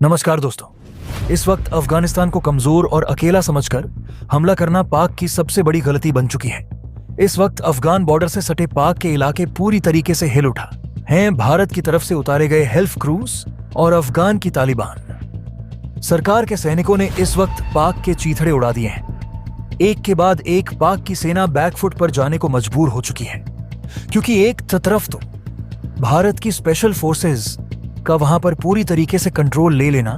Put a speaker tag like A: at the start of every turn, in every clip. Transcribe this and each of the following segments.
A: नमस्कार दोस्तों। इस वक्त अफगानिस्तान को कमजोर और अकेला समझकर हमला करना पाक की सबसे बड़ी गलती बन चुकी है। इस वक्त अफगान बॉर्डर से सटे पाक के इलाके पूरी तरीके से हिल उठा हैं। भारत की तरफ से उतारे गए हेल्फ क्रूज और अफगान की तालिबान सरकार के सैनिकों ने इस वक्त पाक के चीथड़े उड़ा दिए हैं। एक के बाद एक पाक की सेना बैकफुट पर जाने को मजबूर हो चुकी है, क्योंकि एक तरफ तो भारत की स्पेशल फोर्सेस का वहां पर पूरी तरीके से कंट्रोल ले लेना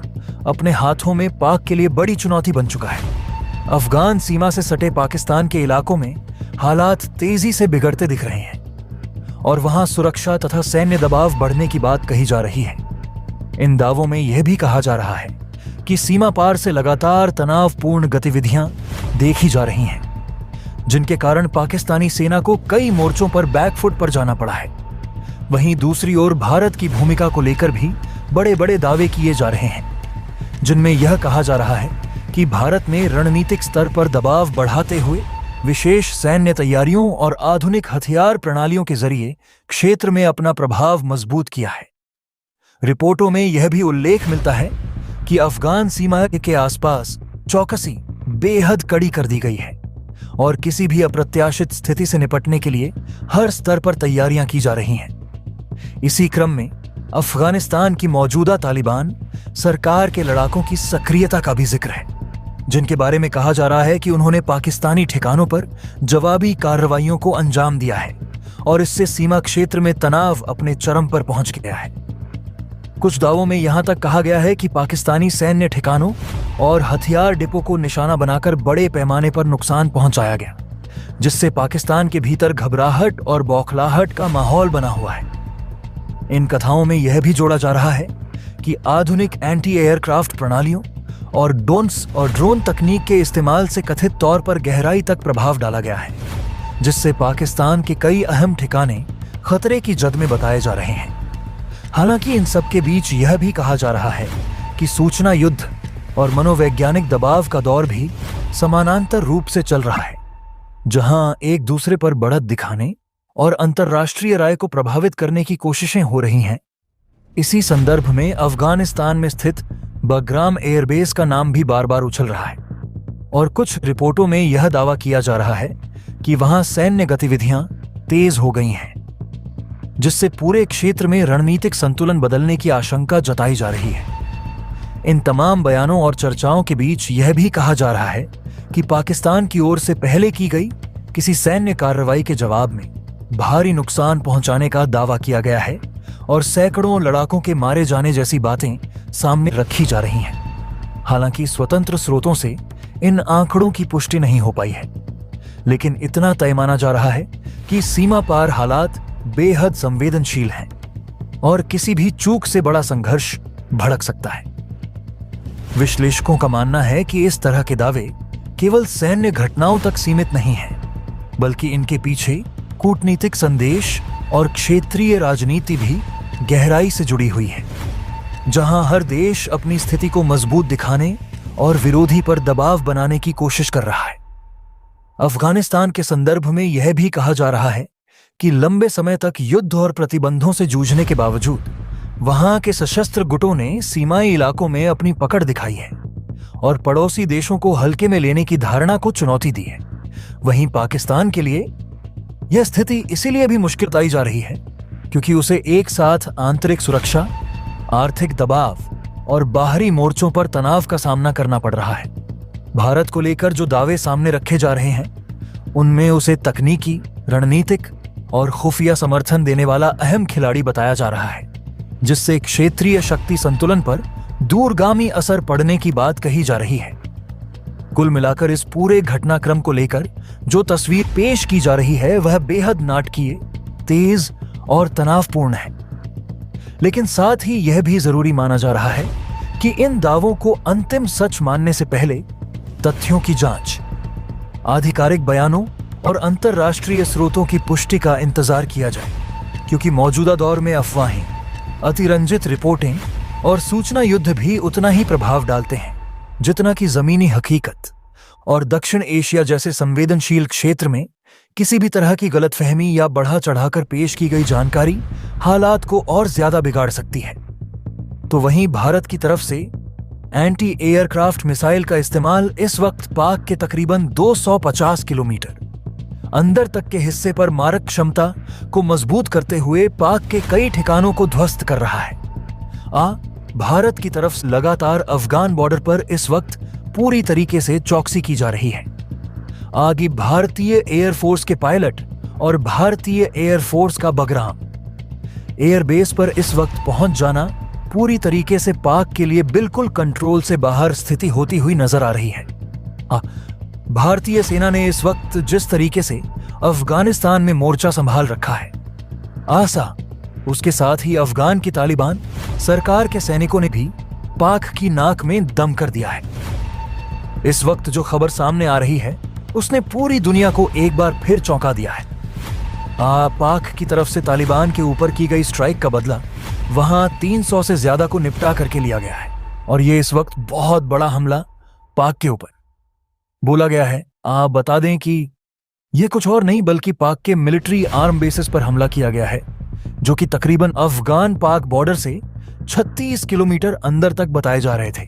A: अपने हाथों में पाक के लिए बड़ी चुनौती बन चुका है। अफगान सीमा से सटे पाकिस्तान के इलाकों में हालात तेजी से बिगड़ते दिख रहे हैं और वहां सुरक्षा तथा सैन्य दबाव बढ़ने की बात कही जा रही है। इन दावों में यह भी कहा जा रहा है कि सीमा पार से लगातार तनावपूर्ण गतिविधियां देखी जा रही हैं, जिनके कारण पाकिस्तानी सेना को कई मोर्चों पर बैकफुट पर जाना पड़ा है। वहीं दूसरी ओर भारत की भूमिका को लेकर भी बड़े बड़े दावे किए जा रहे हैं, जिनमें यह कहा जा रहा है कि भारत ने रणनीतिक स्तर पर दबाव बढ़ाते हुए विशेष सैन्य तैयारियों और आधुनिक हथियार प्रणालियों के जरिए क्षेत्र में अपना प्रभाव मजबूत किया है। रिपोर्टों में यह भी उल्लेख मिलता है कि अफगान सीमा के आसपास चौकसी बेहद कड़ी कर दी गई है और किसी भी अप्रत्याशित स्थिति से निपटने के लिए हर स्तर पर तैयारियां की जा रही हैं। इसी क्रम में अफगानिस्तान की मौजूदा तालिबान सरकार के लड़ाकों की सक्रियता का भी जिक्र है, जिनके बारे में कहा जा रहा है कि उन्होंने पाकिस्तानी ठिकानों पर जवाबी कार्रवाइयों को अंजाम दिया है और इससे सीमा क्षेत्र में तनाव अपने चरम पर पहुंच गया है। कुछ दावों में यहां तक कहा गया है कि पाकिस्तानी सैन्य ठिकानों और हथियार डिपो को निशाना बनाकर बड़े पैमाने पर नुकसान पहुंचाया गया, जिससे पाकिस्तान के भीतर घबराहट और बौखलाहट का माहौल बना हुआ है। इन कथाओं में यह भी जोड़ा जा रहा है कि आधुनिक एंटी एयरक्राफ्ट प्रणालियों और ड्रोन तकनीक के इस्तेमाल से कथित तौर पर गहराई तक प्रभाव डाला गया है, जिससे पाकिस्तान के कई अहम ठिकाने खतरे की जद में बताए जा रहे हैं। हालांकि इन सब के बीच यह भी कहा जा रहा है कि सूचना युद्ध और मनोवैज्ञानिक दबाव का दौर भी समानांतर रूप से चल रहा है, जहां एक दूसरे पर बढ़त दिखाने और अंतर्राष्ट्रीय राय को प्रभावित करने की कोशिशें हो रही हैं। इसी संदर्भ में अफगानिस्तान में स्थित बग्राम एयरबेस का नाम भी बार बार उछल रहा है और कुछ रिपोर्टों में यह दावा किया जा रहा है कि वहां सैन्य गतिविधियां तेज हो गई हैं, जिससे पूरे क्षेत्र में रणनीतिक संतुलन बदलने की आशंका जताई जा रही है। इन तमाम बयानों और चर्चाओं के बीच यह भी कहा जा रहा है कि पाकिस्तान की ओर से पहले की गई किसी सैन्य कार्रवाई के जवाब में भारी नुकसान पहुंचाने का दावा किया गया है और सैकड़ों लड़ाकों के मारे जाने जैसी बातें सामने रखी जा रही हैं। हालांकि स्वतंत्र स्रोतों से इन आंकड़ों की पुष्टि नहीं हो पाई है, लेकिन इतना तय माना जा रहा है कि सीमा पार हालात बेहद संवेदनशील हैं और किसी भी चूक से बड़ा संघर्ष भड़क सकता है। विश्लेषकों का मानना है कि इस तरह के दावे केवल सैन्य घटनाओं तक सीमित नहीं हैं, बल्कि इनके पीछे कूटनीतिक संदेश और क्षेत्रीय राजनीति भी गहराई से जुड़ी हुई है, जहां हर देश अपनी स्थिति को मजबूत दिखाने और विरोधी पर दबाव बनाने की कोशिश कर रहा है। अफगानिस्तान के संदर्भ में यह भी कहा जा रहा है कि लंबे समय तक युद्ध और प्रतिबंधों से जूझने के बावजूद वहां के सशस्त्र गुटों ने सीमाई इलाकों में अपनी पकड़ दिखाई है और पड़ोसी देशों को हल्के में लेने की धारणा को चुनौती दी है। वहीं पाकिस्तान के लिए यह स्थिति इसीलिए भी मुश्किल बताई जा रही है क्योंकि उसे एक साथ आंतरिक सुरक्षा, आर्थिक दबाव और बाहरी मोर्चों पर तनाव का सामना करना पड़ रहा है। भारत को लेकर जो दावे सामने रखे जा रहे हैं, उनमें उसे तकनीकी, रणनीतिक और खुफिया समर्थन देने वाला अहम खिलाड़ी बताया जा रहा है, जिससे क्षेत्रीय शक्ति संतुलन पर दूरगामी असर पड़ने की बात कही जा रही है। कुल मिलाकर इस पूरे घटनाक्रम को लेकर जो तस्वीर पेश की जा रही है वह बेहद नाटकीय, तेज और तनावपूर्ण है। लेकिन साथ ही यह भी जरूरी माना जा रहा है कि इन दावों को अंतिम सच मानने से पहले तथ्यों की जांच, आधिकारिक बयानों और अंतर्राष्ट्रीय स्रोतों की पुष्टि का इंतजार किया जाए, क्योंकि मौजूदा दौर में अफवाहें, अतिरंजित रिपोर्टें और सूचना युद्ध भी उतना ही प्रभाव डालते हैं जितना कि जमीनी हकीकत। और दक्षिण एशिया जैसे संवेदनशील क्षेत्र में किसी भी तरह की गलतफहमी या बढ़ा चढ़ाकर पेश की गई जानकारी हालात को और ज्यादा बिगाड़ सकती है। तो वहीं भारत की तरफ से एंटी एयरक्राफ्ट मिसाइल का इस्तेमाल इस वक्त पाक के तकरीबन 250 किलोमीटर अंदर तक के हिस्से पर मारक क्षमता को मजबूत करते हुए पाक के कई ठिकानों को ध्वस्त कर रहा है। भारत की तरफ से लगातार अफगान बॉर्डर पर इस वक्त पूरी तरीके से चौकसी की जा रही है। आगे भारतीय एयरफोर्स के पायलट और भारतीय एयरफोर्स का बगराम एयरबेस पर इस वक्त पहुंच जाना पूरी तरीके से पाक के लिए बिल्कुल कंट्रोल से बाहर स्थिति होती हुई नजर आ रही है। भारतीय सेना ने इस वक्त जिस तरीके से अफगानिस्तान में मोर्चा संभाल रखा है, उसके साथ ही अफगान की तालिबान सरकार के सैनिकों ने भी पाक की नाक में दम कर दिया है। इस वक्त जो खबर सामने आ रही है उसने पूरी दुनिया को एक बार फिर चौंका दिया है। पाक की तरफ से तालिबान के ऊपर की गई स्ट्राइक का बदला वहां 300 से ज्यादा को निपटा करके लिया गया है और ये इस वक्त बहुत बड़ा हमला पाक के ऊपर बोला गया है। बता दें कि यह कुछ और नहीं बल्कि पाक के मिलिट्री आर्म बेसिस पर हमला किया गया है, जो कि तकरीबन अफगान पाक बॉर्डर से 36 किलोमीटर अंदर तक बताए जा रहे थे।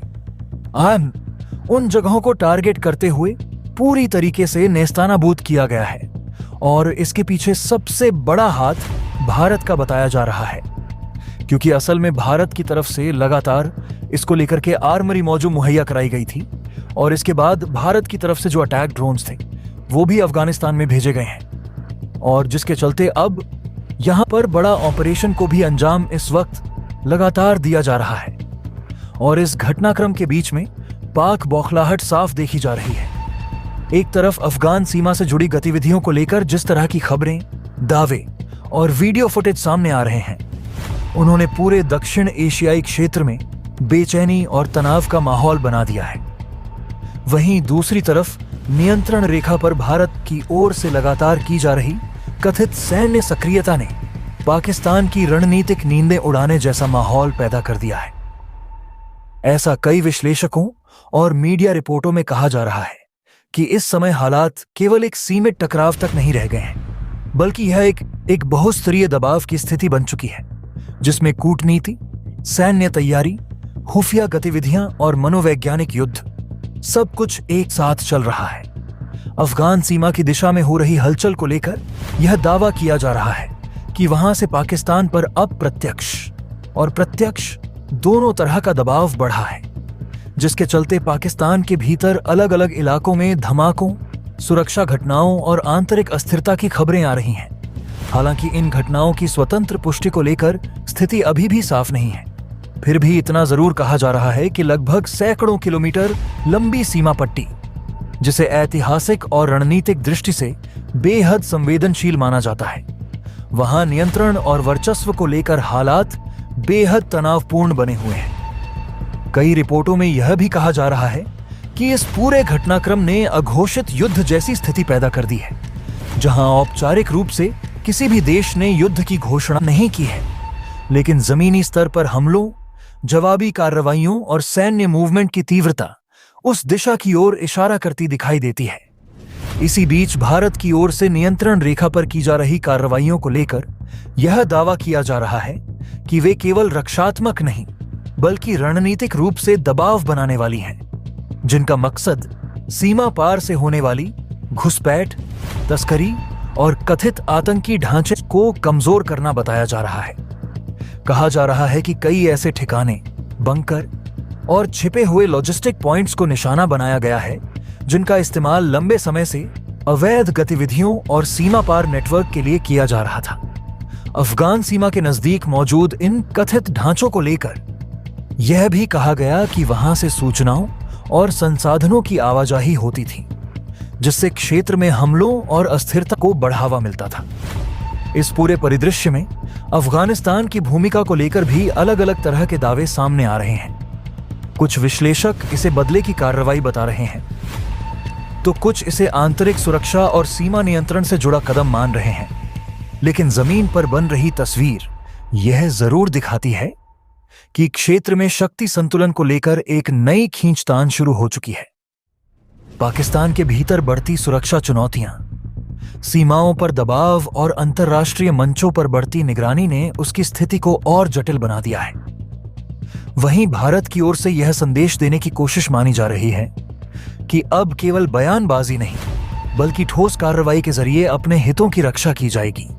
A: उन जगहों को टारगेट करते हुए पूरी तरीके से नेस्तानाबूद किया गया है और इसके पीछे सबसे बड़ा हाथ भारत का बताया जा रहा है, क्योंकि असल में भारत की तरफ से लगातार इसको लेकर के आर्मरी मौजूद मुहैया कराई गई थी और इसके बाद भारत की तरफ से जो अटैक ड्रोन्स थे वो भी अफगानिस्तान में भेजे गए हैं और जिसके चलते अब यहां पर बड़ा ऑपरेशन को भी अंजाम इस वक्त लगातार दिया जा रहा है। और इस घटनाक्रम के बीच में पाक बौखलाहट साफ देखी जा रही है। एक तरफ अफगान सीमा से जुड़ी गतिविधियों को लेकर जिस तरह की खबरें, दावे और वीडियो फुटेज सामने आ रहे हैं, उन्होंने पूरे दक्षिण एशियाई क्षेत्र में बेचैनी और तनाव का माहौल बना दिया है। वहीं दूसरी तरफ नियंत्रण रेखा पर भारत की ओर से लगातार की जा रही कथित सैन्य सक्रियता ने पाकिस्तान की रणनीतिक नींदें उड़ाने जैसा माहौल पैदा कर दिया है। ऐसा कई विश्लेषकों और मीडिया रिपोर्टों में कहा जा रहा है कि इस समय हालात केवल एक सीमित टकराव तक नहीं रह गए हैं, बल्कि यह एक बहुस्तरीय दबाव की स्थिति बन चुकी है, जिसमें कूटनीति, सैन्य तैयारी, खुफिया गतिविधियां और मनोवैज्ञानिक युद्ध सब कुछ एक साथ चल रहा है। अफगान सीमा की दिशा में हो रही हलचल को लेकर यह दावा किया जा रहा है कि वहां से पाकिस्तान पर अप्रत्यक्ष और प्रत्यक्ष दोनों तरह का दबाव बढ़ा है, जिसके चलते पाकिस्तान के भीतर अलग अलग इलाकों में धमाकों, सुरक्षा घटनाओं और आंतरिक अस्थिरता की खबरें आ रही हैं। हालांकि इन घटनाओं की स्वतंत्र पुष्टि को लेकर स्थिति अभी भी साफ नहीं है। फिर भी इतना जरूर कहा जा रहा है कि लगभग सैकड़ों किलोमीटर लंबी सीमा पट्टी, जिसे ऐतिहासिक और रणनीतिक दृष्टि से बेहद संवेदनशील माना जाता है, वहां नियंत्रण और वर्चस्व को लेकर हालात बेहद तनावपूर्ण बने हुए हैं। कई रिपोर्टों में यह भी कहा जा रहा है कि इस पूरे घटनाक्रम ने अघोषित युद्ध जैसी स्थिति पैदा कर दी है, जहां औपचारिक रूप से किसी भी देश ने युद्ध की घोषणा नहीं की है, लेकिन जमीनी स्तर पर हमलों, जवाबी कार्रवाइयों और सैन्य मूवमेंट की तीव्रता उस दिशा की ओर इशारा करती दिखाई देती है। इसी बीच भारत की ओर से नियंत्रण रेखा पर की जा रही कार्रवाइयों को लेकर यह दावा किया जा रहा है कि वे केवल रक्षात्मक नहीं बल्कि रणनीतिक रूप से दबाव बनाने वाली हैं, जिनका मकसद सीमा पार से होने वाली घुसपैठ, तस्करी और कथित आतंकी ढांचे को कमजोर करना बताया जा रहा है। कहा जा रहा है कि कई ऐसे ठिकाने, बंकर और छिपे हुए लॉजिस्टिक पॉइंट्स को निशाना बनाया गया है, जिनका इस्तेमाल लंबे समय से अवैध गतिविधियों और सीमा पार नेटवर्क के लिए किया जा रहा था। अफगान सीमा के नजदीक मौजूद इन कथित ढांचों को लेकर यह भी कहा गया कि वहां से सूचनाओं और संसाधनों की आवाजाही होती थी, जिससे क्षेत्र में हमलों और अस्थिरता को बढ़ावा मिलता था। इस पूरे परिदृश्य में अफगानिस्तान की भूमिका को लेकर भी अलग अलग तरह के दावे सामने आ रहे हैं। कुछ विश्लेषक इसे बदले की कार्रवाई बता रहे हैं, तो कुछ इसे आंतरिक सुरक्षा और सीमा नियंत्रण से जुड़ा कदम मान रहे हैं। लेकिन जमीन पर बन रही तस्वीर यह जरूर दिखाती है कि क्षेत्र में शक्ति संतुलन को लेकर एक नई खींचतान शुरू हो चुकी है। पाकिस्तान के भीतर बढ़ती सुरक्षा चुनौतियां, सीमाओं पर दबाव और अंतर्राष्ट्रीय मंचों पर बढ़ती निगरानी ने उसकी स्थिति को और जटिल बना दिया है। वहीं भारत की ओर से यह संदेश देने की कोशिश मानी जा रही है कि अब केवल बयानबाजी नहीं बल्कि ठोस कार्रवाई के जरिए अपने हितों की रक्षा की जाएगी।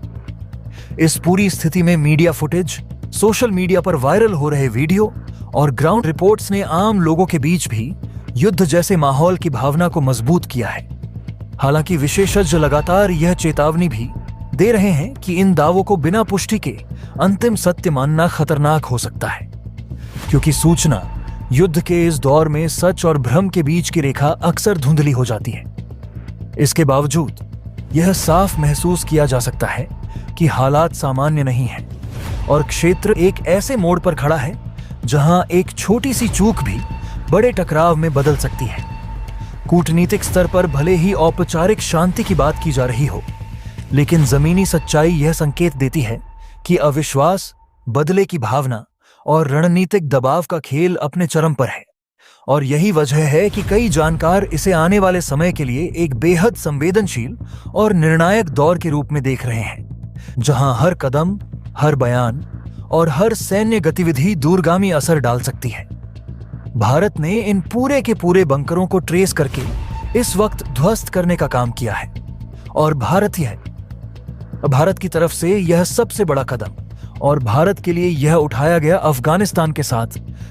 A: इस पूरी स्थिति में मीडिया फुटेज, सोशल मीडिया पर वायरल हो रहे वीडियो और ग्राउंड रिपोर्ट्स ने आम लोगों के बीच भी युद्ध जैसे माहौल की भावना को मजबूत किया है। हालांकि विशेषज्ञ लगातार यह चेतावनी भी दे रहे हैं कि इन दावों को बिना पुष्टि के अंतिम सत्य मानना खतरनाक हो सकता है, क्योंकि सूचना युद्ध के इस दौर में सच और भ्रम के बीच की रेखा अक्सर धुंधली हो जाती है। इसके बावजूद यह साफ महसूस किया जा सकता है कि हालात सामान्य नहीं हैं और क्षेत्र एक ऐसे मोड़ पर खड़ा है जहां एक छोटी सी चूक भी बड़े टकराव में बदल सकती है। कूटनीतिक स्तर पर भले ही औपचारिक शांति की बात की जा रही हो, लेकिन जमीनी सच्चाई यह संकेत देती है कि अविश्वास, बदले की भावना और रणनीतिक दबाव का खेल अपने चरम पर है। और यही वजह है कि कई जानकार इसे आने वाले समय के लिए एक बेहद संवेदनशील और निर्णायक दौर के रूप में देख रहे हैं, जहां हर कदम, हर बयान और हर सैन्य गतिविधि दूरगामी असर डाल सकती है। भारत ने इन पूरे के पूरे बंकरों को ट्रेस करके इस वक्त ध्वस्त करने का काम किया है और भारत की तरफ से यह सबसे बड़ा कदम और भारत के लिए यह उठाया गया अफगानिस्तान के साथ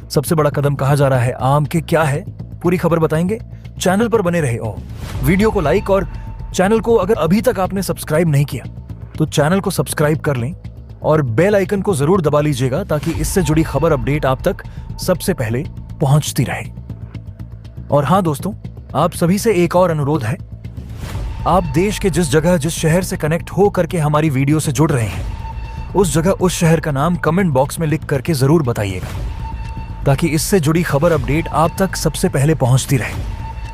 A: सबसे बड़ा कदम कहा जा रहा है। आम के क्या है, पूरी खबर बताएंगे। चैनल पर बने रहे और वीडियो को लाइक और चैनल को अगर अभी तक आपने सब्सक्राइब नहीं किया तो चैनल को सब्सक्राइब कर लें और बेल आइकन को जरूर दबा लीजिएगा ताकि इससे जुड़ी खबर अपडेट आप तक सबसे पहले पहुंचती रहे। और हां दोस्तों, आप सभी से एक और अनुरोध है। आप देश के जिस जगह, जिस शहर से कनेक्ट हो करके हमारी वीडियो से जुड़ रहे हैं, उस जगह, उस शहर का नाम कमेंट बॉक्स में लिख करके जरूर बताइएगा, ताकि इससे जुड़ी खबर अपडेट आप तक सबसे पहले पहुंचती रहे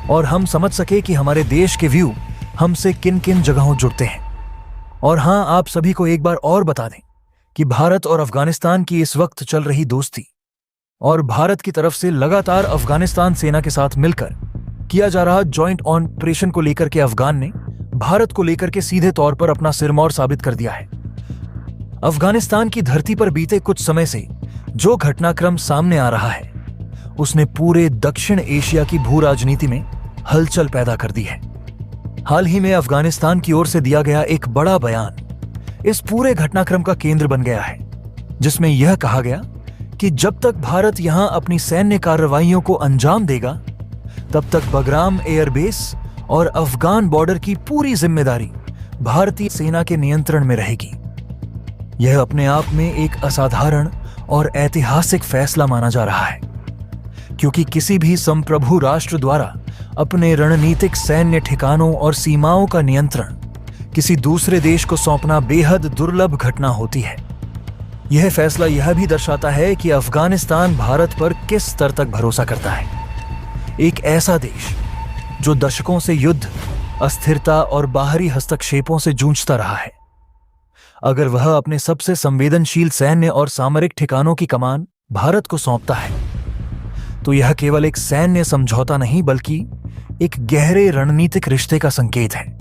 A: और हम समझ सके कि हमारे देश के व्यू हमसे किन किन जगहों जुड़ते हैं। और हां, आप सभी को एक बार और बता दें कि भारत और अफगानिस्तान की इस वक्त चल रही दोस्ती और भारत की तरफ से लगातार अफगानिस्तान सेना के साथ मिलकर किया जा रहा जॉइंट ऑपरेशन को लेकर के अफगान ने भारत को लेकर के सीधे तौर पर अपना सिरमौर साबित कर दिया है। अफगानिस्तान की धरती पर बीते कुछ समय से जो घटनाक्रम सामने आ रहा है, उसने पूरे दक्षिण एशिया की भू राजनीति में हलचल पैदा कर दी है। हाल ही में अफगानिस्तान की ओर से दिया गया एक बड़ा बयान इस पूरे घटनाक्रम का केंद्र बन गया है, जिसमें यह कहा गया कि जब तक भारत यहां अपनी सैन्य कार्रवाइयों को अंजाम देगा, तब तक बगराम एयरबेस और अफगान बॉर्डर की पूरी जिम्मेदारी भारतीय सेना के नियंत्रण में रहेगी। यह अपने आप में एक असाधारण और ऐतिहासिक फैसला माना जा रहा है, क्योंकि किसी भी संप्रभु राष्ट्र द्वारा अपने रणनीतिक सैन्य ठिकानों और सीमाओं का नियंत्रण किसी दूसरे देश को सौंपना बेहद दुर्लभ घटना होती है। यह फैसला यह भी दर्शाता है कि अफगानिस्तान भारत पर किस स्तर तक भरोसा करता है। एक ऐसा देश जो दशकों से युद्ध, अस्थिरता और बाहरी हस्तक्षेपों से जूझता रहा है, अगर वह अपने सबसे संवेदनशील सैन्य और सामरिक ठिकानों की कमान भारत को सौंपता है, तो यह केवल एक सैन्य समझौता नहीं बल्कि एक गहरे रणनीतिक रिश्ते का संकेत है।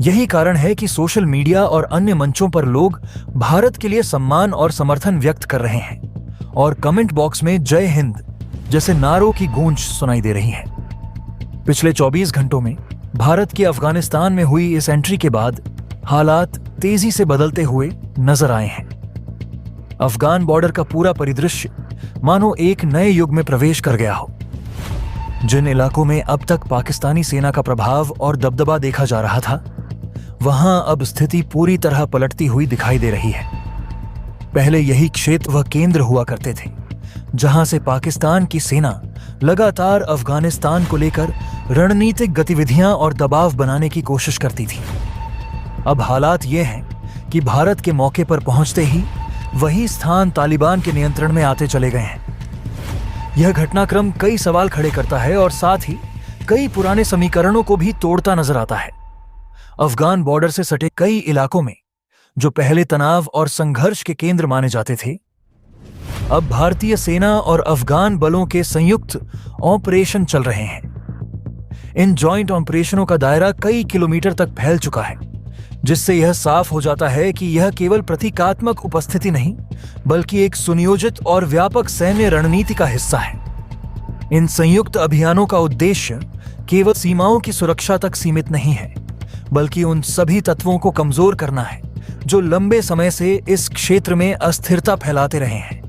A: यही कारण है कि सोशल मीडिया और अन्य मंचों पर लोग भारत के लिए सम्मान और समर्थन व्यक्त कर रहे हैं और कमेंट बॉक्स में जय हिंद जैसे नारों की गूंज सुनाई दे रही है। पिछले 24 घंटों में भारत की अफगानिस्तान में हुई इस एंट्री के बाद हालात तेजी से बदलते हुए नजर आए हैं। अफगान बॉर्डर का पूरा परिदृश्य मानो एक नए युग में प्रवेश कर गया हो। जिन इलाकों में अब तक पाकिस्तानी सेना का प्रभाव और दबदबा देखा जा रहा था, वहां अब स्थिति पूरी तरह पलटती हुई दिखाई दे रही है। पहले यही क्षेत्र वह केंद्र हुआ करते थे जहां से पाकिस्तान की सेना लगातार अफगानिस्तान को लेकर रणनीतिक गतिविधियां और दबाव बनाने की कोशिश करती थी। अब हालात ये हैं कि भारत के मौके पर पहुंचते ही वही स्थान तालिबान के नियंत्रण में आते चले गए हैं। यह घटनाक्रम कई सवाल खड़े करता है और साथ ही कई पुराने समीकरणों को भी तोड़ता नजर आता है। अफगान बॉर्डर से सटे कई इलाकों में जो पहले तनाव और संघर्ष के केंद्र माने जाते थे, अब भारतीय सेना और अफगान बलों के संयुक्त ऑपरेशन चल रहे हैं। इन जॉइंट ऑपरेशनों का दायरा कई किलोमीटर तक फैल चुका है, जिससे यह साफ हो जाता है कि यह केवल प्रतीकात्मक उपस्थिति नहीं, बल्कि एक सुनियोजित और व्यापक सैन्य रणनीति का हिस्सा है। इन संयुक्त अभियानों का उद्देश्य केवल सीमाओं की सुरक्षा तक सीमित नहीं है, बल्कि उन सभी तत्वों को कमजोर करना है जो लंबे समय से इस क्षेत्र में अस्थिरता फैलाते रहे हैं।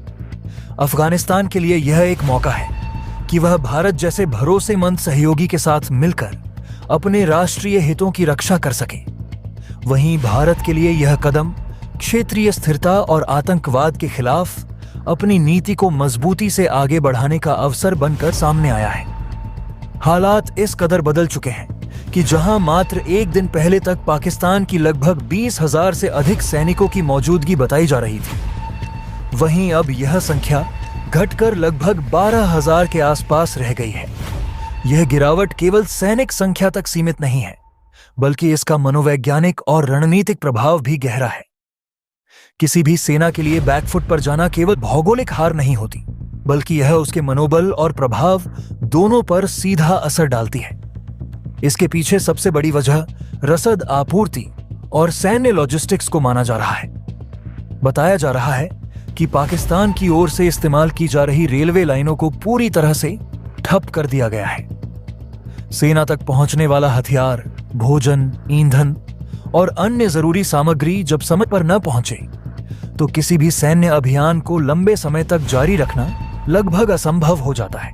A: अफगानिस्तान के लिए यह एक मौका है कि वह भारत जैसे भरोसेमंद सहयोगी के साथ मिलकर अपने राष्ट्रीय हितों की रक्षा कर सके। वहीं भारत के लिए यह कदम क्षेत्रीय स्थिरता और आतंकवाद के खिलाफ अपनी नीति को मजबूती से आगे बढ़ाने का अवसर बनकर सामने आया है। हालात इस कदर बदल चुके हैं कि जहां मात्र एक दिन पहले तक पाकिस्तान की लगभग 20,000 से अधिक सैनिकों की मौजूदगी बताई जा रही थी, वहीं अब यह संख्या घटकर लगभग 12,000 के आसपास रह गई है। यह गिरावट केवल सैनिक संख्या तक सीमित नहीं है, बल्कि इसका मनोवैज्ञानिक और रणनीतिक प्रभाव भी गहरा है। किसी भी सेना के लिए बैकफुट पर जाना केवल भौगोलिक हार नहीं होती, बल्कि यह उसके मनोबल और प्रभाव दोनों पर सीधा असर डालती है। इसके पीछे सबसे बड़ी वजह रसद आपूर्ति और सैन्य लॉजिस्टिक्स को माना जा रहा है। बताया जा रहा है कि पाकिस्तान की ओर से इस्तेमाल की जा रही रेलवे लाइनों को पूरी तरह से ठप कर दिया गया है। सेना तक पहुंचने वाला हथियार, भोजन, ईंधन और अन्य जरूरी सामग्री जब समय पर न पहुंचे तो किसी भी सैन्य अभियान को लंबे समय तक जारी रखना लगभग असंभव हो जाता है।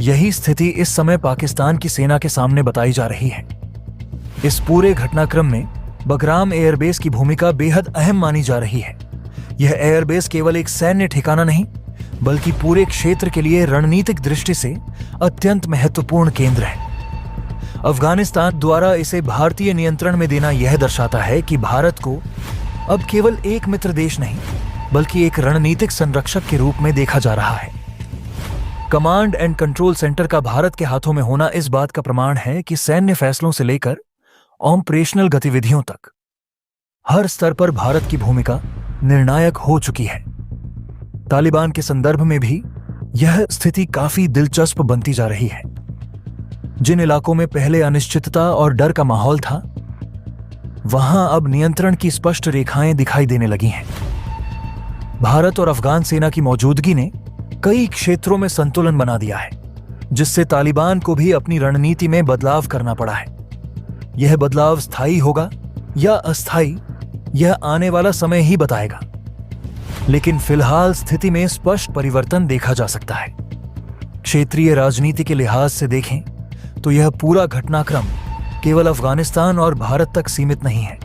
A: यही स्थिति इस समय पाकिस्तान की सेना के सामने बताई जा रही है। इस पूरे घटनाक्रम में बगराम एयरबेस की भूमिका बेहद अहम मानी जा रही है। यह एयरबेस केवल एक सैन्य ठिकाना नहीं, बल्कि पूरे क्षेत्र के लिए रणनीतिक दृष्टि से अत्यंत महत्वपूर्ण केंद्र है। अफगानिस्तान द्वारा इसे भारतीय नियंत्रण में देना यह दर्शाता है कि भारत को अब केवल एक मित्र देश नहीं, बल्कि एक रणनीतिक संरक्षक के रूप में देखा जा रहा है। कमांड एंड कंट्रोल सेंटर का भारत के हाथों में होना इस बात का प्रमाण है कि सैन्य फैसलों से लेकर ऑपरेशनल गतिविधियों तक हर स्तर पर भारत की भूमिका निर्णायक हो चुकी है। तालिबान के संदर्भ में भी यह स्थिति काफी दिलचस्प बनती जा रही है। जिन इलाकों में पहले अनिश्चितता और डर का माहौल था, वहां अब नियंत्रण की स्पष्ट रेखाएं दिखाई देने लगी हैं। भारत और अफगान सेना की मौजूदगी ने कई क्षेत्रों में संतुलन बना दिया है, जिससे तालिबान को भी अपनी रणनीति में बदलाव करना पड़ा है। यह बदलाव स्थायी होगा या अस्थायी, यह आने वाला समय ही बताएगा, लेकिन फिलहाल स्थिति में स्पष्ट परिवर्तन देखा जा सकता है। क्षेत्रीय राजनीति के लिहाज से देखें तो यह पूरा घटनाक्रम केवल अफगानिस्तान और भारत तक सीमित नहीं है।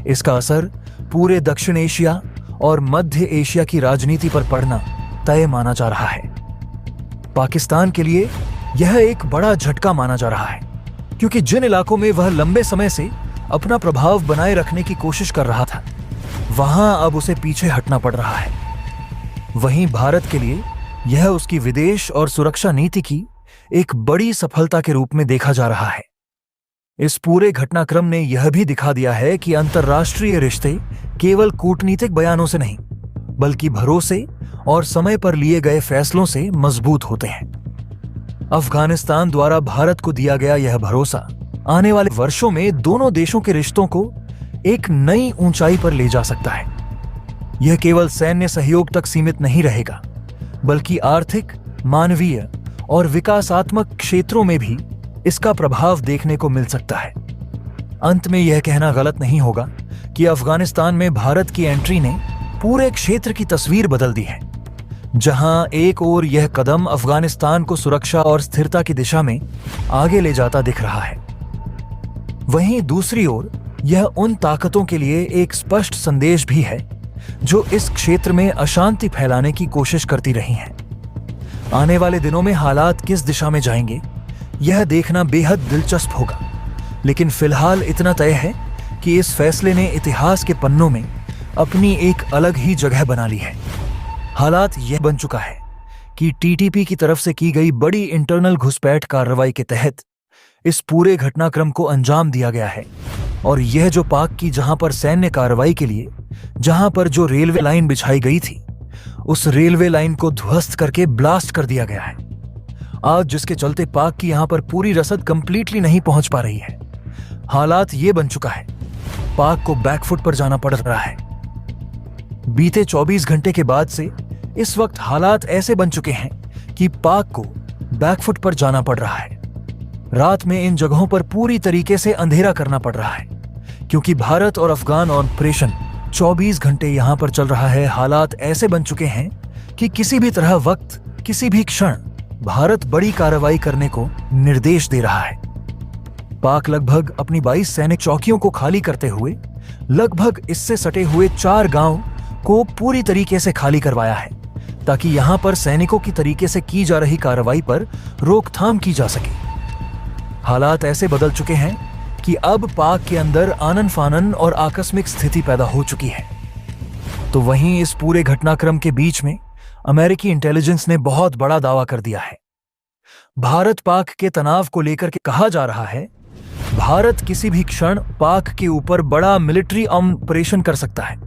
A: इसका असर पूरे दक्षिण एशिया और मध्य एशिया की राजनीति पर पड़ना तय माना जा रहा है। पाकिस्तान के लिए यह एक बड़ा झटका माना जा रहा है, क्योंकि जिन इलाकों में वह लंबे समय से अपना प्रभाव बनाए रखने की कोशिश कर रहा था, वहां अब उसे पीछे हटना पड़ रहा है। वहीं भारत के लिए यह उसकी विदेश और सुरक्षा नीति की एक बड़ी सफलता के रूप में देखा जा रहा है। इस पूरे घटनाक्रम ने यह भी दिखा दिया है कि अंतर्राष्ट्रीय रिश्ते केवल कूटनीतिक बयानों से नहीं, बल्कि भरोसे और समय पर लिए गए फैसलों से मजबूत होते हैं। अफगानिस्तान द्वारा भारत को दिया गया यह भरोसा आने वाले वर्षों में दोनों देशों के रिश्तों को एक नई ऊंचाई पर ले जा सकता है। यह केवल सैन्य सहयोग तक सीमित नहीं रहेगा, बल्कि आर्थिक, मानवीय और विकासात्मक क्षेत्रों में भी इसका प्रभाव देखने को मिल सकता है। अंत में यह कहना गलत नहीं होगा कि अफगानिस्तान में भारत की एंट्री ने पूरे क्षेत्र की तस्वीर बदल दी है। जहां एक ओर यह कदम अफगानिस्तान को सुरक्षा और स्थिरता की दिशा में आगे ले जाता दिख रहा है, वहीं दूसरी ओर यह उन ताकतों के लिए एक स्पष्ट संदेश भी है जो इस क्षेत्र में अशांति फैलाने की कोशिश करती रही हैं। आने वाले दिनों में हालात किस दिशा में जाएंगे, यह देखना बेहद दिलचस्प होगा, लेकिन फिलहाल इतना तय है कि इस फैसले ने इतिहास के पन्नों में अपनी एक अलग ही जगह बना ली है। हालात यह बन चुका है कि टीटीपी की तरफ से की गई बड़ी इंटरनल घुसपैठ कार्रवाई के तहत इस पूरे घटनाक्रम को अंजाम दिया गया है, और यह जो पाक की जहां पर सैन्य कार्रवाई के लिए जहां पर जो रेलवे लाइन बिछाई गई थी, उस रेलवे लाइन को ध्वस्त करके ब्लास्ट कर दिया गया है। आज जिसके चलते पाक की यहां पर पूरी रसद कंप्लीटली नहीं पहुंच पा रही है। हालात ये बन चुका है पाक को बैकफुट पर जाना पड़ रहा है। बीते 24 घंटे के बाद से इस वक्त हालात ऐसे बन चुके हैं कि पाक को बैकफुट पर जाना पड़ रहा है। रात में इन जगहों पर पूरी तरीके से अंधेरा करना पड़ रहा है, क्योंकि भारत और अफगान ऑपरेशन 24 घंटे यहां पर चल रहा है। हालात ऐसे बन चुके हैं कि किसी भी तरह वक्त, किसी भी क्षण भारत बड़ी कार्रवाई करने को निर्देश दे रहा है। पाक लगभग अपनी 22 सैनिक चौकियों को खाली करते हुए लगभग इससे सटे हुए 4 गांव को पूरी तरीके से खाली करवाया है, ताकि यहां पर सैनिकों की तरीके से की जा रही कार्रवाई पर रोकथाम की जा सके। हालात ऐसे बदल चुके हैं कि अब पाक के अंदर आनन फानन और आकस्मिक स्थिति पैदा हो चुकी है। तो वहीं इस पूरे घटनाक्रम के बीच में अमेरिकी इंटेलिजेंस ने बहुत बड़ा दावा कर दिया है। भारत पाक के तनाव को लेकर के कहा जा रहा है, भारत किसी भी क्षण पाक के ऊपर बड़ा मिलिट्री ऑपरेशन कर सकता है।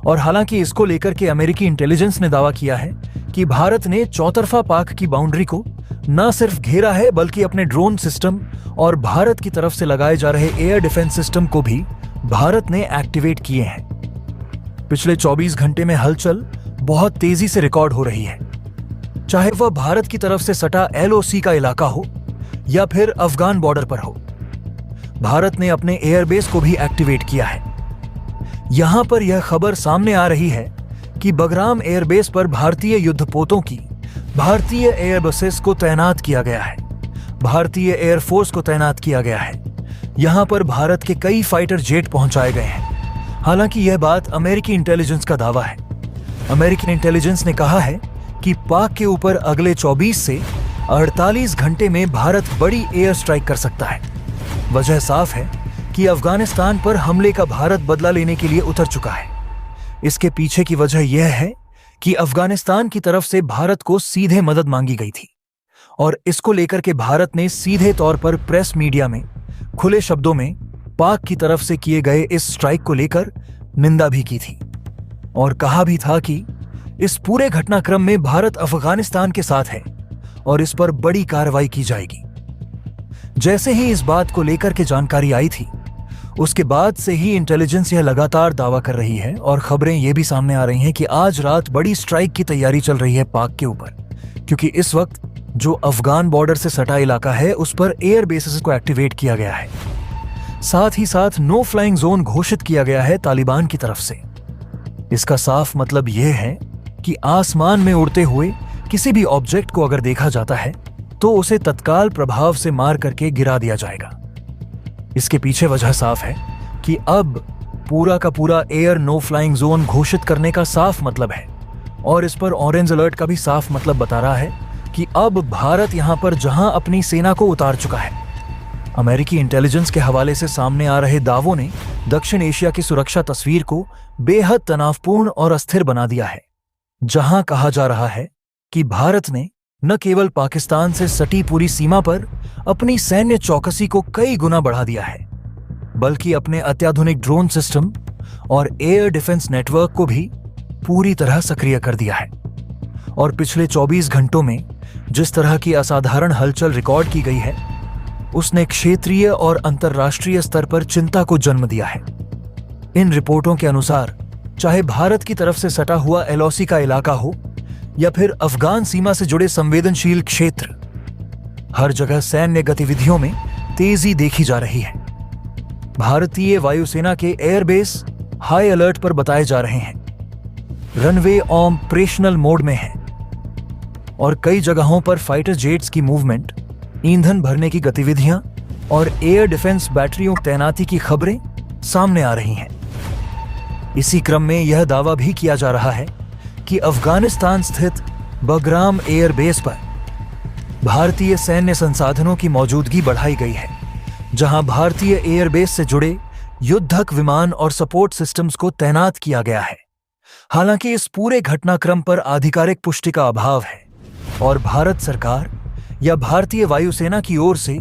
A: और हालांकि इसको लेकर के अमेरिकी इंटेलिजेंस ने दावा किया है कि भारत ने चौतरफा पाक की बाउंड्री को न सिर्फ घेरा है, बल्कि अपने ड्रोन सिस्टम और भारत की तरफ से लगाए जा रहे एयर डिफेंस सिस्टम को भी भारत ने एक्टिवेट किए हैं। पिछले 24 घंटे में हलचल बहुत तेजी से रिकॉर्ड हो रही है, चाहे वह भारत की तरफ से सटा LOC का इलाका हो या फिर अफगान बॉर्डर पर हो। भारत ने अपने एयरबेस को भी एक्टिवेट किया है। यहां पर यह खबर सामने आ रही है कि बगराम एयरबेस पर भारतीय युद्धपोतों की भारतीय एयरबसेस को तैनात किया गया है, भारतीय एयरफोर्स को तैनात किया गया है। यहां पर भारत के कई फाइटर जेट पहुंचाए गए हैं। हालांकि यह बात अमेरिकी इंटेलिजेंस का दावा है। अमेरिकन इंटेलिजेंस ने कहा है कि पाक के ऊपर अगले 24 से 48 घंटे में भारत बड़ी एयर स्ट्राइक कर सकता है। वजह साफ है कि अफगानिस्तान पर हमले का भारत बदला लेने के लिए उतर चुका है। इसके पीछे की वजह यह है कि अफगानिस्तान की तरफ से भारत को सीधे मदद मांगी गई थी, और इसको लेकर के भारत ने सीधे तौर पर प्रेस मीडिया में खुले शब्दों में पाक की तरफ से किए गए इस स्ट्राइक को लेकर निंदा भी की थी, और कहा भी था कि इस पूरे घटनाक्रम में भारत अफगानिस्तान के साथ है और इस पर बड़ी कार्रवाई की जाएगी। जैसे ही इस बात को लेकर के जानकारी आई थी, उसके बाद से ही इंटेलिजेंस यह लगातार दावा कर रही है, और खबरें यह भी सामने आ रही हैं कि आज रात बड़ी स्ट्राइक की तैयारी चल रही है पाक के ऊपर, क्योंकि इस वक्त जो अफगान बॉर्डर से सटा इलाका है उस पर एयर बेसेस को एक्टिवेट किया गया है। साथ ही साथ नो फ्लाइंग जोन घोषित किया गया है तालिबान की तरफ से। इसका साफ मतलब यह है कि आसमान में उड़ते हुए किसी भी ऑब्जेक्ट को अगर देखा जाता है तो उसे तत्काल प्रभाव से मार करके गिरा दिया जाएगा। इसके पीछे वजह साफ है कि अब पूरा का पूरा एयर नो फ्लाइंग जोन घोषित करने का साफ मतलब है, और इस पर ऑरेंज अलर्ट का भी साफ मतलब बता रहा है कि अब भारत यहां पर जहां अपनी सेना को उतार चुका है। अमेरिकी इंटेलिजेंस के हवाले से सामने आ रहे दावों ने दक्षिण एशिया की सुरक्षा तस्वीर को बेहद तनावपूर्ण और अस्थिर बना दिया है, जहां कहा जा रहा है कि भारत ने न केवल पाकिस्तान से सटी पूरी सीमा पर अपनी सैन्य चौकसी को कई गुना बढ़ा दिया है, बल्कि अपने अत्याधुनिक ड्रोन सिस्टम और एयर डिफेंस नेटवर्क को भी पूरी तरह सक्रिय कर दिया है। और पिछले 24 घंटों में जिस तरह की असाधारण हलचल रिकॉर्ड की गई है, उसने क्षेत्रीय और अंतर्राष्ट्रीय स्तर पर चिंता को जन्म दिया है। इन रिपोर्टों के अनुसार चाहे भारत की तरफ से सटा हुआ LOC का इलाका हो या फिर अफगान सीमा से जुड़े संवेदनशील क्षेत्र, हर जगह सैन्य गतिविधियों में तेजी देखी जा रही है। भारतीय वायुसेना के एयरबेस हाई अलर्ट पर बताए जा रहे हैं, रनवे ऑपरेशनल मोड में है, और कई जगहों पर फाइटर जेट्स की मूवमेंट, ईंधन भरने की गतिविधियां और एयर डिफेंस बैटरियों की तैनाती की खबरें सामने आ रही हैं। इसी क्रम में यह दावा भी किया जा रहा है कि अफगानिस्तान स्थित बगराम एयरबेस पर भारतीय सैन्य संसाधनों की मौजूदगी बढ़ाई गई है, जहां भारतीय एयरबेस से जुड़े युद्धक विमान और सपोर्ट सिस्टम्स को तैनात किया गया है। हालांकि इस पूरे घटनाक्रम पर आधिकारिक पुष्टि का अभाव है और भारत सरकार या भारतीय वायुसेना की ओर से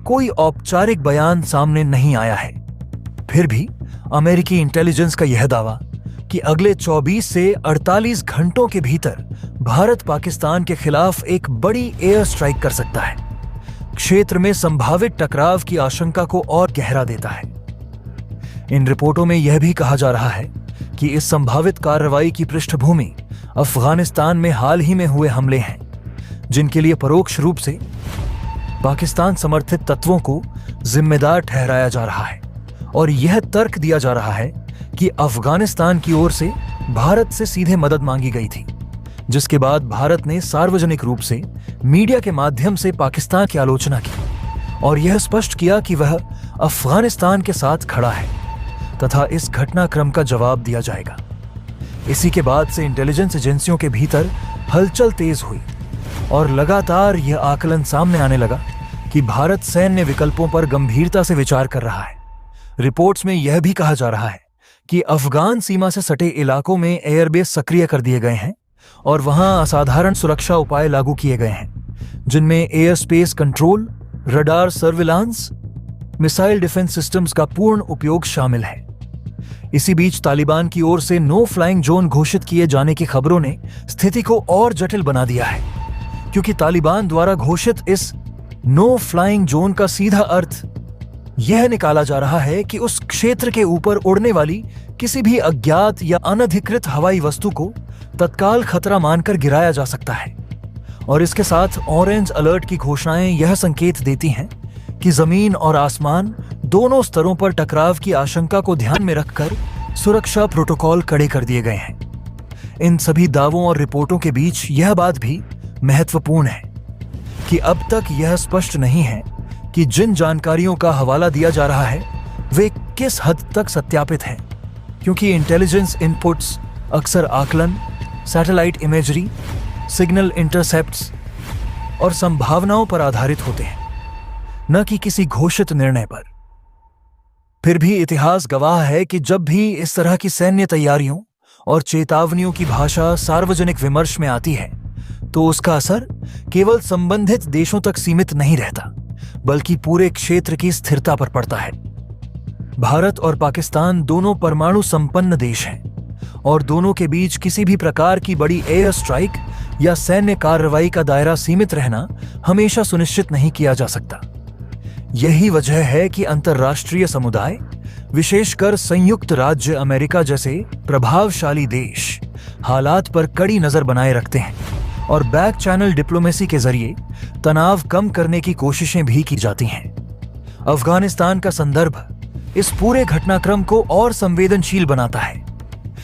A: कोई औपचारिक बयान सामने नहीं आया है। फिर भी अमेरिकी इंटेलिजेंस का यह दावा कि अगले 24 से 48 घंटों के भीतर भारत पाकिस्तान के खिलाफ एक बड़ी एयर स्ट्राइक कर सकता है, क्षेत्र में संभावित टकराव की आशंका को और गहरा देता है। इन रिपोर्टों में यह भी कहा जा रहा है कि इस संभावित कार्रवाई की पृष्ठभूमि अफगानिस्तान में हाल ही में हुए हमले हैं, जिनके लिए परोक्ष रूप से पाकिस्तान समर्थित तत्वों को जिम्मेदार ठहराया जा रहा है और यह तर्क दिया जा रहा है कि अफगानिस्तान की ओर से भारत से सीधे मदद मांगी गई थी, जिसके बाद भारत ने सार्वजनिक रूप से मीडिया के माध्यम से पाकिस्तान की आलोचना की और यह स्पष्ट किया कि वह अफगानिस्तान के साथ खड़ा है तथा इस घटनाक्रम का जवाब दिया जाएगा। इसी के बाद से इंटेलिजेंस एजेंसियों के भीतर हलचल तेज हुई और लगातार यह आकलन सामने आने लगा कि भारत सैन्य विकल्पों पर गंभीरता से विचार कर रहा है। रिपोर्ट्स में यह भी कहा जा रहा है कि अफगान सीमा से सटे इलाकों में एयरबेस सक्रिय कर दिए गए हैं और वहां असाधारण सुरक्षा उपाय लागू किए गए हैं, जिनमें air space control, radar surveillance, missile defence systems का पूर्ण उपयोग शामिल है। इसी बीच तालिबान की ओर से नो फ्लाइंग जोन घोषित किए जाने की खबरों ने स्थिति को और जटिल बना दिया है, क्योंकि तालिबान द्वारा घोषित इस नो फ्लाइंग जोन का सीधा अर्थ यह निकाला जा रहा है कि उस क्षेत्र के ऊपर उड़ने वाली किसी भी अज्ञात या अनधिकृत हवाई वस्तु को तत्काल खतरा मानकर गिराया जा सकता है। और इसके साथ ऑरेंज अलर्ट की घोषणाएं यह संकेत देती हैं कि जमीन और आसमान दोनों स्तरों पर टकराव की आशंका को ध्यान में रखकर सुरक्षा प्रोटोकॉल कड़े कर दिए गए हैं। इन सभी दावों और रिपोर्टों के बीच यह बात भी महत्वपूर्ण है कि अब तक यह स्पष्ट नहीं है कि जिन जानकारियों का हवाला दिया जा रहा है वे किस हद तक सत्यापित हैं, क्योंकि इंटेलिजेंस इनपुट्स अक्सर आकलन, सैटेलाइट इमेजरी, सिग्नल इंटरसेप्ट्स और संभावनाओं पर आधारित होते हैं, न कि किसी घोषित निर्णय पर। फिर भी इतिहास गवाह है कि जब भी इस तरह की सैन्य तैयारियों और चेतावनियों की भाषा सार्वजनिक विमर्श में आती है तो उसका असर केवल संबंधित देशों तक सीमित नहीं रहता, बल्कि पूरे क्षेत्र की स्थिरता पर पड़ता है। भारत और पाकिस्तान दोनों परमाणु संपन्न देश हैं और दोनों के बीच किसी भी प्रकार की बड़ी एयर स्ट्राइक या सैन्य कार्रवाई का दायरा सीमित रहना हमेशा सुनिश्चित नहीं किया जा सकता। यही वजह है कि अंतर्राष्ट्रीय समुदाय, विशेषकर संयुक्त राज्य अमेरिका जैसे प्रभावशाली देश, हालात पर कड़ी नजर बनाए रखते हैं और बैक चैनल डिप्लोमेसी के जरिए तनाव कम करने की कोशिशें भी की जाती हैं। अफगानिस्तान का संदर्भ इस पूरे घटनाक्रम को और संवेदनशील बनाता है,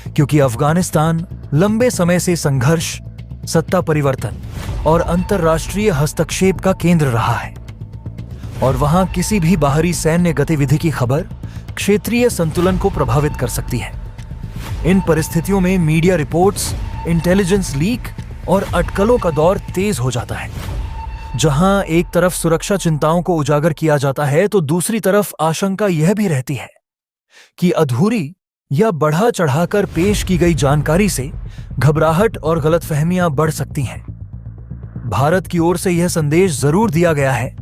A: क्योंकि अफगानिस्तान लंबे समय से संघर्ष, सत्ता परिवर्तन और अंतर्राष्ट्रीय हस्तक्षेप का केंद्र रहा है और वहां किसी भी बाहरी सैन्य गतिविधि की खबर क्षेत्रीय संतुलन को प्रभावित कर सकती है। इन परिस्थितियों में मीडिया रिपोर्ट्स, इंटेलिजेंस लीक और अटकलों का दौर तेज हो जाता है। जहां एक तरफ सुरक्षा चिंताओं को उजागर किया जाता है तो दूसरी तरफ आशंका यह भी रहती है कि अधूरी या बढ़ा चढ़ाकर पेश की गई जानकारी से घबराहट और गलतफहमियां बढ़ सकती हैं। भारत की ओर से यह संदेश जरूर दिया गया है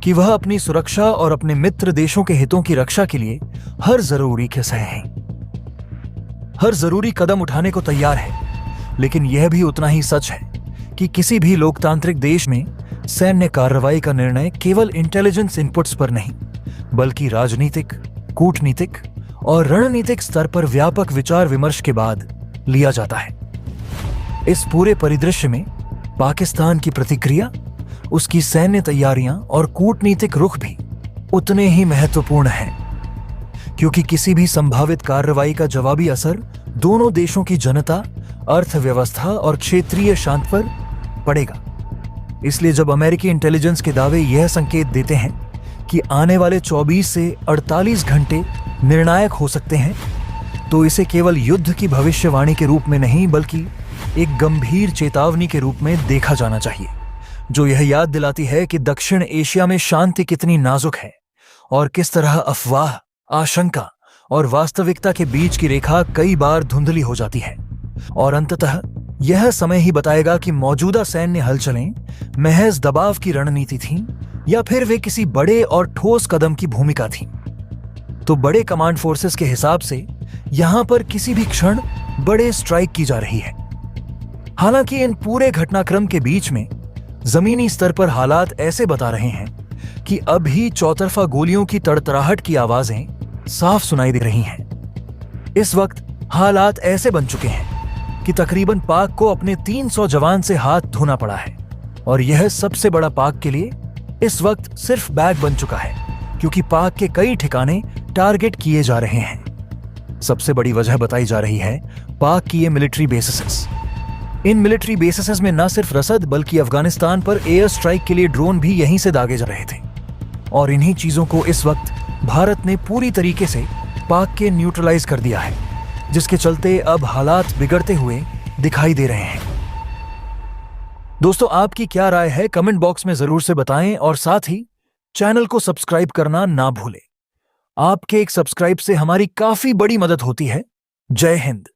A: कि वह अपनी सुरक्षा और अपने मित्र देशों के हितों की रक्षा के लिए हर जरूरी कदम उठाने को तैयार है, लेकिन यह भी उतना ही सच है कि किसी भी लोकतांत्रिक देश में सैन्य कार्रवाई का निर्णय केवल इंटेलिजेंस इनपुट्स पर नहीं, बल्कि राजनीतिक, कूटनीतिक और रणनीतिक स्तर पर व्यापक विचार विमर्श के बाद लिया जाता है। इस पूरे परिदृश्य में पाकिस्तान की प्रतिक्रिया, उसकी सैन्य तैयारियां और कूटनीतिक रुख भी उतने ही महत्वपूर्ण हैं, क्योंकि किसी भी संभावित कार्रवाई का जवाबी असर दोनों देशों की जनता, अर्थव्यवस्था और क्षेत्रीय शांति पर पड़ेगा। इसलिए जब अमेरिकी इंटेलिजेंस के दावे यह संकेत देते हैं कि आने वाले 24 से 48 घंटे निर्णायक हो सकते हैं, तो इसे केवल युद्ध की भविष्यवाणी के रूप में नहीं, बल्कि एक गंभीर चेतावनी के रूप में देखा जाना चाहिए, जो यह याद दिलाती है कि दक्षिण एशिया में शांति कितनी नाजुक है और किस तरह अफवाह, आशंका और वास्तविकता के बीच की रेखा कई बार धुंधली हो जाती है। और अंततः यह समय ही बताएगा कि मौजूदा सैन्य हलचलें महज दबाव की रणनीति थीं या फिर वे किसी बड़े और ठोस कदम की भूमिका थीं। तो बड़े कमांड फोर्सेस के हिसाब से यहां पर किसी भी क्षण बड़े स्ट्राइक की जा रही है। हालांकि इन पूरे घटनाक्रम के बीच में जमीनी स्तर पर हालात ऐसे बता रहे हैं कि अभी चौतरफा गोलियों की तड़तड़ाहट की आवाजें साफ सुनाई दे रही हैं। इस वक्त हालात ऐसे बन चुके हैं कि तकरीबन पाक को अपने 300 जवान से हाथ धोना पड़ा है, और यह सबसे बड़ा पाक के लिए इस वक्त सिर्फ बैग बन चुका है, क्योंकि पाक के कई ठिकाने टारगेट किए जा रहे हैं। सबसे बड़ी वजह बताई जा रही है पाक की ये मिलिट्री बेसिसेस। इन मिलिट्री बेसिसेस में न सिर्फ रसद बल्कि अफगानिस्तान पर एयर स्ट्राइक के लिए ड्रोन भी यहीं से दागे जा रहे थे, और इन्हीं चीजों को इस वक्त भारत ने पूरी तरीके से पाक के न्यूट्रलाइज कर दिया है, जिसके चलते अब हालात बिगड़ते हुए दिखाई दे रहे हैं। दोस्तों, आपकी क्या राय है कमेंट बॉक्स में जरूर से बताएं, और साथ ही चैनल को सब्सक्राइब करना ना भूलें। आपके एक सब्सक्राइब से हमारी काफी बड़ी मदद होती है। जय हिंद।